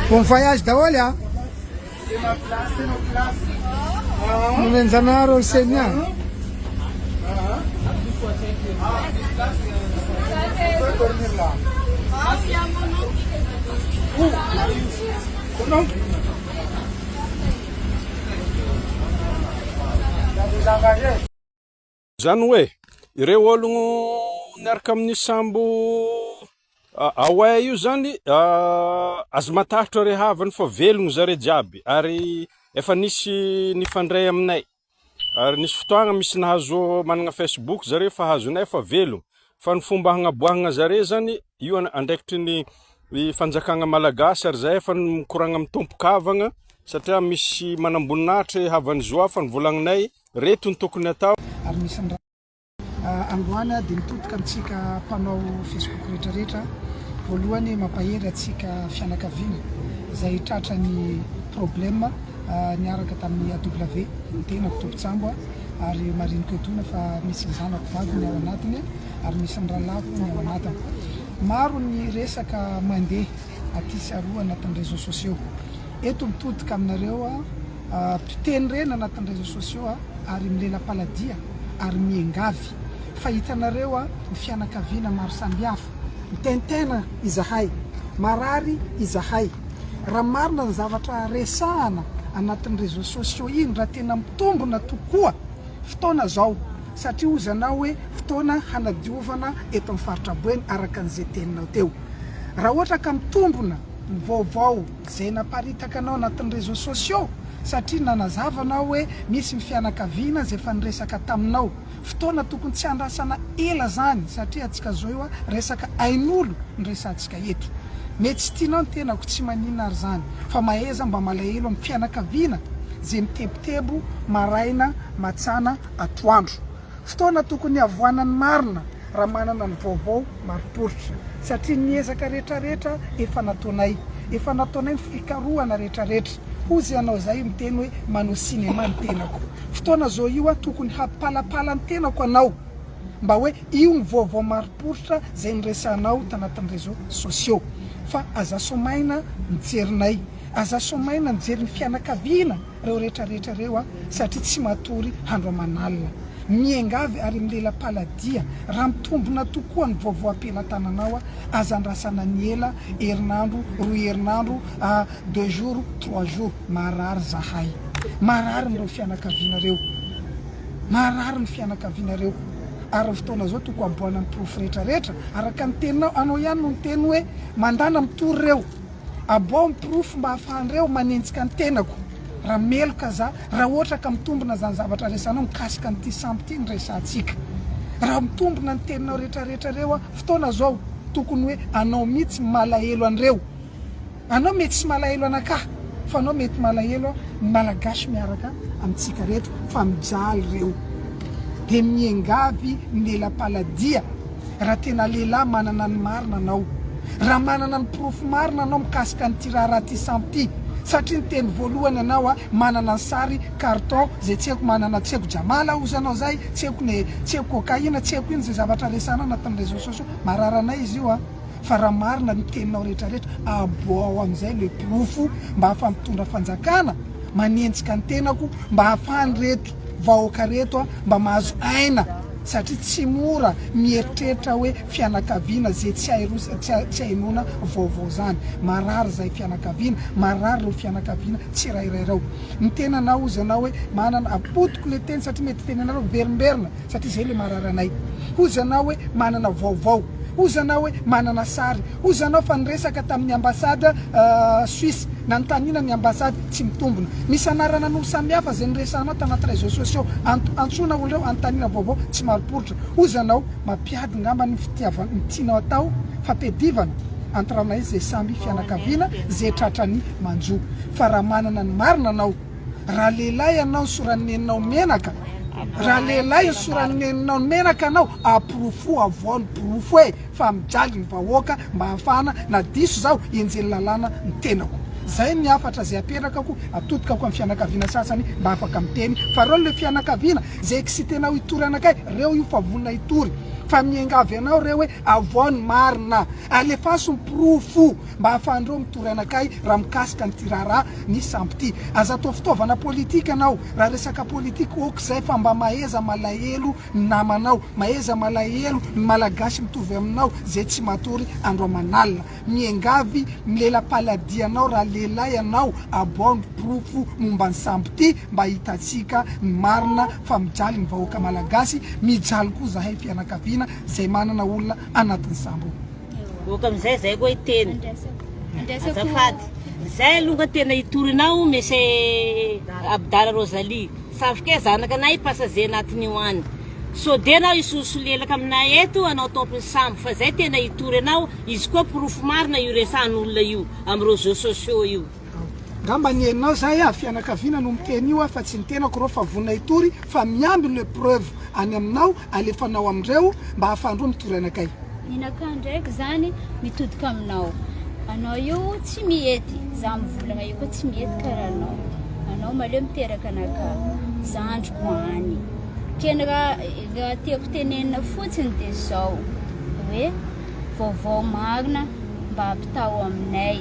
Bon voyage daholo a. Nimenjanaro Senya. Zany hoe ireo ologno niaraka amin'ny sambo away io zany azo matahatra rehavany fa velogno zare jiaby ary efa nisy nifandray aminay ary nisy fotoagna misy nahazo managna Facebook zare fa hazonay fa velogno fa ny fomba hagnaboahagna zare zany io andraikitry ny fanjakagna malagasy ary zay efa mikoragna amin'ny tompokavagna satria misy manamboninahitra havany zoa fa nivolagninay reto ny tokony atao Ary misy androany dia mitotoka amintsika mpanao Facebook rehetrarehetra voalohany mampahery atsika fianakaviana izay tratrany problème niaraka tamin'ny AW ny tenako tompotsambo ary mariniko etona fa misy ny zanako vavy ny ao anatiny ary misy ny ralako ny ao anatiny. Maro ny resaka mandeha aty sy aroa anatin'ny réseaux sociaux. Eto mitodika aminareo mpiteny reny anatin'ny réseaux sociaux ary milela-paladia ary miengavy fa hitanareo ny fianakaviana maro sambihafa mitentena izahay marary izahay raha marina ny zavatra resahana anatin'ny réseaux sociaux iny raha tena mitombona tokoa fotoana zao satria ozanao hoe fotoana hanadiovana eto amin'ny faritra Boeny araka an'izay teninao teo. Raha ohatra ka mitombona ny vaovao izay naparitaka anao anatin'ny réseaux sociaux satria nanazavanao hoe misy ny fianakaviana izay efa niresaka taminao fotoana tokony tsy andrasana ela zany satria atsika zao io resaka ain'olo ny resantsika eto. Mety tsy tianao ny tenako tsy maninona ary zany fa maheza mba malahelo amin'ny fianakaviana izay mitebotebo maraina matsana atoandro. Fotoana tokony avoanany marina raha manana ny vaovao mariporitra satria niezaka rehetrarehetra efa nataonay fikarohana rehetrarehetra. Hozy anao zay miteny hoe manao sinema ny tenako. Fotoana zao io tokony hampalapala ny tenako anao mba hoe io ny vaovao mariporitra izay niresanao tanatin'ny réseaux sociaux. Fa aza somaina mijerinay, aza somaina mijery ny fianakaviana reo rehetrarehetra reo satria tsy matory handro aman'alina. Miengavy ary milela-paladia raha mitombona tokoa ny vaovao ampelantananao aza andrasana ny ela herinandro, roa herinandro, 2 jours, 3 jours marary zahay. Marary reo fianakavianareo. Marary ny fianakavianareo. Ary fotoana zao toko aboana ny profo rehetrarehetra araka ny teninao anao ihany no miteny hoe mandana mitory reo. Aboa ny profo mba ahafahan'ireo manenjika ny tenako. Raha meloka za raha ohatra ka mitombona zany zavatra resanao mikasika n'ity sambo ity ny resantsika. Raha mitombona ny teninao rehetrarehetra reo fotoana zao tokony hoe anao mihitsy malahelo an'ireo. Anao mety tsy malahelo anakahy fa anao mety malahelo malagasy miaraka amintsika reto fa mijaly reo. Dia miengavy milela-paladia raha tena lehilahy manana ny marina anao. Raha manana ny profo marina anao mikasika n'ity raha ty sambo ty satria ny teny voalohany anao manana ny sary carton zay tsy haiko manana tsy haiko jamala ozanao zay tsy haiko cocaïne tsy haiko iny zay zavatra resanao anatin'ny réseaux sociaux mararanay izy io fa raha marina ny teninao rehetrarehetra aboao amin'izay le profo mba hafa mitondra fanjakana manenjika ny tenako mba hafahany reto vahoaka reto mba mahazo aina satria tsy mora mieritreritra hoe fianakaviana zay tsy hainona vaovao zany. Marary zay fianakaviana, marary reo fianakaviana tsirairairao. Ny tenanao ozanao hoe manana apotiko le teny satria mety tenanareo verimberina satria zay le mararanay. Ozanao hoe manana vaovao, ozanao hoe manana sary, ozanao fa niresaka tamin'ny ambasada Suisse nanontaniana ny ambasady tsy mitombona. Misy anarana n'olo samihafa zay niresanao tanaty réseaux sociaux antsona olonireo anontaniana vaovao tsy mariporitra. Ozanao mampiady ngamba ny fitiavana ny tianao atao fampedivana antranay zay samby fianakaviana zay tratrany manjo. Fa raha manana ny marina anao, raha lehilahy anao soraneninao menaka, raha lehilahy soraneninao menaka anao aprofo avoano profo fa mijaly ny vahoaka mba hafana na diso zao enjely lalàna ny tenako. zay miafatra zay aperakako atodikako amin'ny fianakaviana sasany mba afaka miteny fa reo le fianakaviana zay kisitenao itory anakay reo io fa vonona itory fa miengavy anao reo hoe avoany marina alefaso miprofo mba ahafahandreo mitory anakay raha mikasika ny tirara ny sambo ty aza atao fitaovana politika anao raha resaka politika ok zay fa mba maheza malahelo ny namanao maheza malahelo ny malagasy mitovy aminao zay tsy matory andro amanalina miengavy milela-paladianao raha lehilahy anao aboany profo momba ny sambo ty mba hitatsika ny marina fa mijaly ny vahoaka malagasy mijaly koa zahay fianakaviana zay manana olona anatin'ny sambo boka amizay zay koa iteny azafady zay aloha tena itorinao misy Abdala Rosalie safike zanaka anay pasaze anatiny io any sodenao isosolelaka aminay eto anao tompony sambo fa zay tena itory anao izy koa profo marina io resan'olona io amin'ny réseaux sociaux io ngamba ny henao zay fianakaviana no miteny io fa tsy ny tenako reo fa vonina itory fa miamby le preuve any aminao alefanao amindreo mba ahafandreo mitory anakay ninaka ndraiky zany mitodika aminao anao io tsy mihety za mivolagna io koa tsy mihety karaha anao maleo miteraka anaka zandriko any kena raha tiako tenenina fotsiny de zao hoe vaovao marina mba ampitao aminay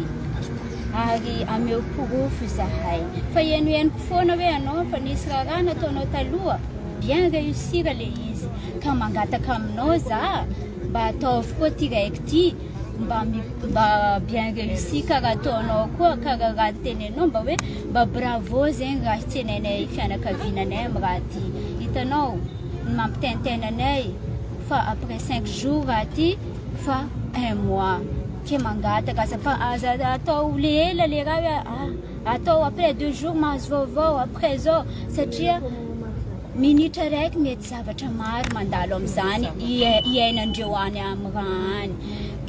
ary ameo porofo zahay fa eno foana hoe anao fa nisy raha nataonao taloha bien réussir le izy ka mangataka aminao za mba ataovy koa ty raiky ty mba bien réussi karaha ataonao koa karaha raha tenenao mba hoe mba bravo zegny raha tsenenay fianakaviananay amin'ny raha ty hitanao mampitentenanay fa après 5 jours raha ty fa 1 mois ke mangataka aza atao le ela le raha hoe atao après 2 jours mahazo vaovao après zao satria minitra raiky mety zavatra maro mandalo am'izany iainandreo any amin'ny raha any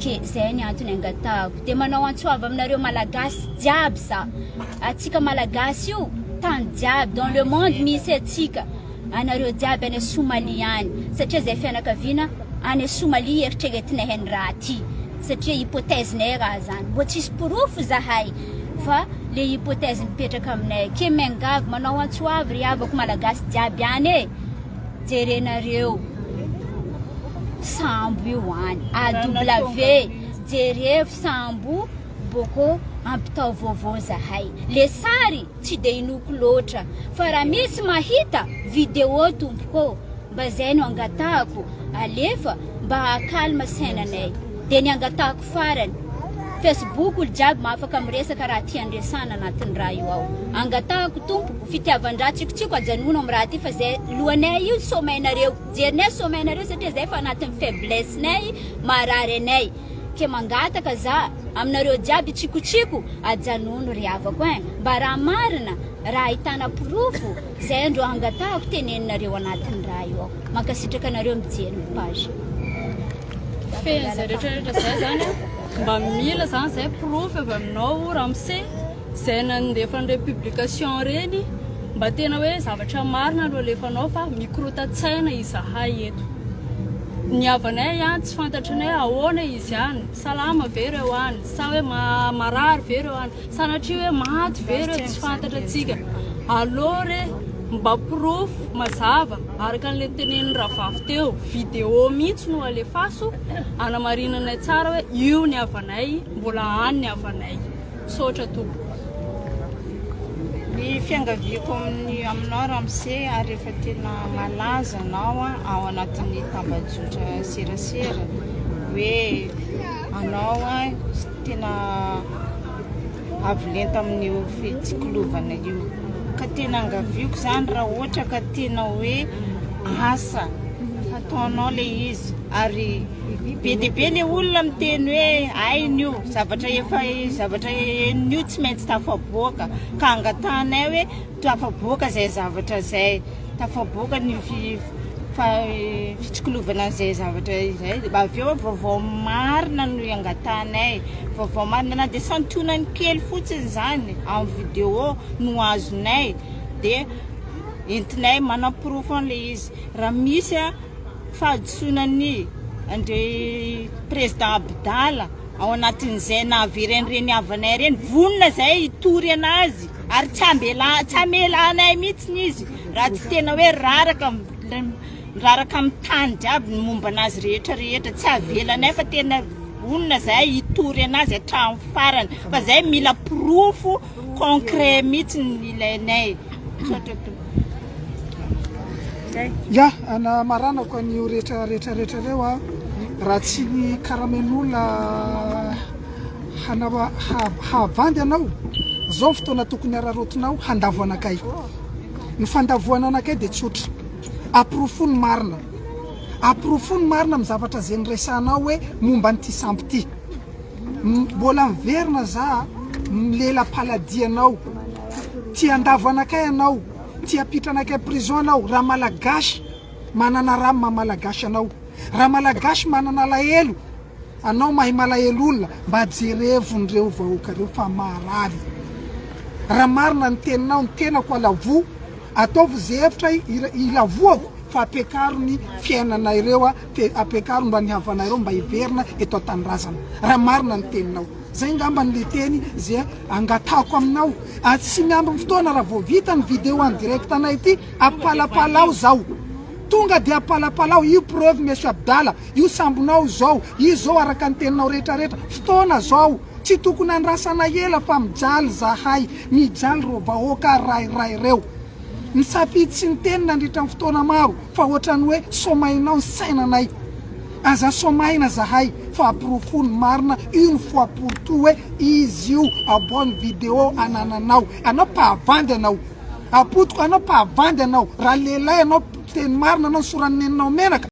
ke zay ny antony angatako de manao antsoava aminareo malagasy jiaby za atsika malagasy io tany jiaby dans le monde misy atsika anareo jiaby any Somalia any satria zay fianakaviana any Somalia eritreretinay ny raha ty satria hypothèse-nay raha zany mbo tsisy porofo zahay fa le hypothèse mipetraka aminay ke miangavy manao antsoavy ry havako malagasy jiaby any jerenareo sambo io any AW jereo sambo boko ampitao vaovao zahay le sary tsy de inoko loatra fa raha misy mahita vidéo tompoko mba zay no angatako alefa mba akalma sainanay de ny angatako farany Facebook olo jiaby maafaka miresaka raha ty andresana anatin'ny raha io ao angatako tompoko fitiavan-draha tsikotsiko ajanona amin'ny raha ty fa zay lohanay io somainareo jerinay somainareo satria zay fa anatin'ny faiblesse-nay marary anay ke mangataka za aminareo jiaby tsikotsiko ajanono ry havako mba raha marina raha ahitana porofo zay andro angatako teneninareo anatin'ny raha io ao mankasitraka anareo mijery ny page fe zay rehetrarehetra zay zany mba mila zany zay porofo avy aminao ramse zay nandefan'ireo publication reny mba tena hoe zavatra marina aloha alefanao fa mikorotatsaina izahay eto ny havanay tsy fantatranay ahoana izy any salama ve reo any sa hoe marary ve reo any sanatria hoe maty ve reo tsy fantatra atsika alore mba porofo mazava araka an'le teneniny ravavy teo vidéo mihitsy no alefaso anamarinanay tsara hoe io ny havanay mbola any ny havanay sotra tompo ny fiangaviako aminao ramse ary efa tena malaza anao ao anatin'ny tambajotra serasera hoe anao tena avolenta amin'io fitsiklovana io ka tena angaviako zany raha ohatra ka tena hoe asa ataonao le izy ary be dia be le olona miteny hoe ain'io zavatra en'io tsy maintsy tafaboaka ka angatanay hoe tafaboaka zay zavatra zay tafaboaka ny fitsikolovana an'izay zavatra izay avy eo vaovao marina no angatanay vaovao marina na dia santonany kely fotsiny zany amin'ny vidéo no azonay dia entinay manaporofo an'le izy raha misy fahadisoanany andre président Abdala ao anatin'izay naverenireny avanay reny vonona zay itory anazy ary tsy amelanay mihitsiny izy raha tsy tena hoe raraka amin'ny tany jiaby ny momba anazy rehetra tsy avelanay fa tena vonona zay itory anazy hatramin'ny farany fa zay mila profo concret mihitsiny ilainay. Ya ana maranako an'io rehetra reo a raha tsy ny karamen'olona havandy anao zao fotoana tokony ararotinao handavo anakay. Ny fandavoana anakay dia tsotra, aprofony marina amin'ny zavatra zay niresanao hoe momba n'ity sambo ty. Mbola miverina za milela paladia anao, tia andavo anakay anao, tia apitra anakay prison anao. Raha malagasy manana raha malagasy anao, raha malagasy manana lahelo anao mahay malahelo olona mba jerevon'ireo vahoaka reo fa marary. Raha marina ny teninao, ny tenako alavo, ataovy zay hevitra ilavoako fa apekaro ny fiainana ireo apekaro mba ny havana ireo mba hiverina eto an-tanindrazana. Raha marina ny teninao zay ngamba ny le teny zay angatako aminao. Tsy miamby fotoana raha vao vita ny vidéo en direct anay ity apalapalao zao, tonga dia apalapalao. Io preuve monsieur Abdala, io sambonao zao, io zao araka ny teninao rehetrarehetra. Fotoana zao tsy tokony andrasana ela fa mijaly zahay, mijaly ro vahoaka rairay reo. Misafidy sy ny teny nandritra ny fotoana maro fa ohatrany hoe somainao ny sainanay. Aza somaina zahay fa aprofony marina une fois pour tout hoe izy io abonne vidéo anananao, anao pahavandy anao, apotiko anao pahavandy anao. Raha lehilahy anao teny marina anao soran'ny neninao menaka